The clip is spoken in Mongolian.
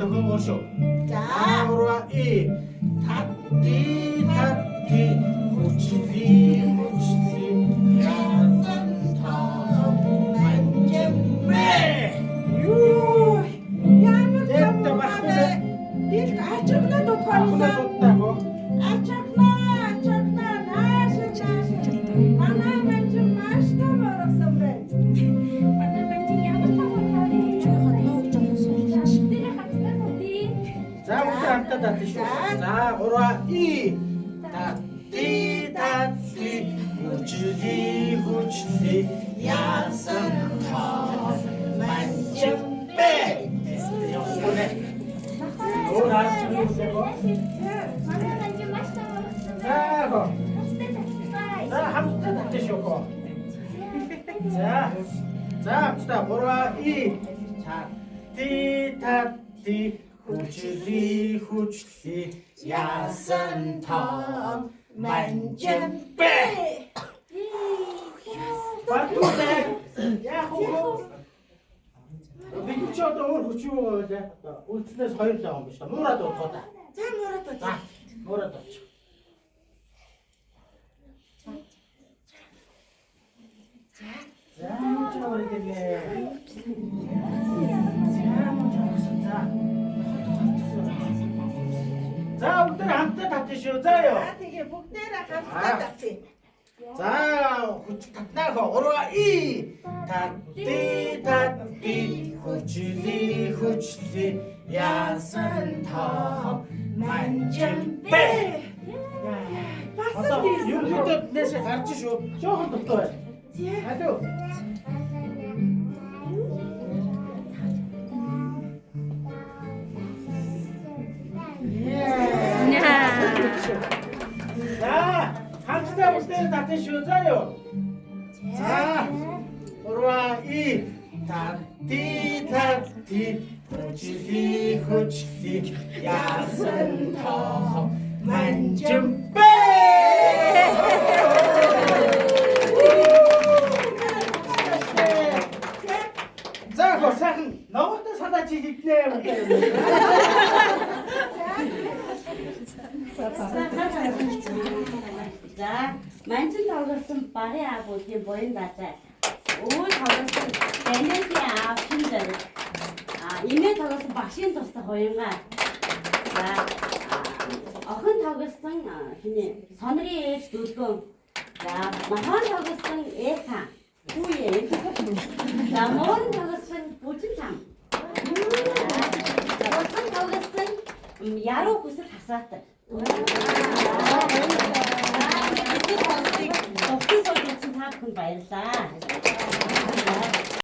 오쇼. 자, 오로와 이 타띠 타띠 호치리 호치리 야산타 만점매. Ямар 됐다 том 맞네. Дил ачаглаа дутгаалаа. 됐다고. Ачаглаа нааш. Манай мань маш том орсон байна. Манай мань ямар том 자, 우리 한타 타띠쇼. 자, 오로와 이 타띠 타띠 호치리 호치리 야산타 만점매. 요거네. 오라 주세요. Манай мань маш том орсон. 자, 거. 자, 함께 타띠쇼. 자, 자, 보라 이 타띠 타띠 후치리 후치리 야산탐 만점배. 맞도네. 야호. 미국저도 오늘 후치고 이제 울트에서 허일자 오면서 뭐라도 더다. За мураад 자, 뭐라도 쳐. 자, 묻혀버리겠네. 자, 우리들 함께 다 드셔자요. тэгээ бүгдээрээ хамтдаа татъя. 자, 후치 탔나고 오로와 이 타띠 타띠 후치리 후치리 야산타 만점배. Басан 어떤 би. 유부터 내세 가르치쇼. 조금 더 떠. 아주. 자, 함수다 올 때는 다 드셔자요. 자, 오로와 이 타띠 타띠 후치리 후치리 야산타 만점배. 자, 고상 너부터 사다 지집네. За, манчин тоглосон багын аабуудын буян даацай. Өвөө тоглосон Венесын аав шин зэрэг. Имээ тоглосон багшийн тустай хуянгаа. За, охин тоглосон хинэ сонрын ээж дөлгөөн. За, махан тоглосон Эха. Хүүе. За, морон тоглосон бүжин сам. За, охин тоглосон яруу хүсэл хасаатар. Офис офис та бүхэн баярлаа.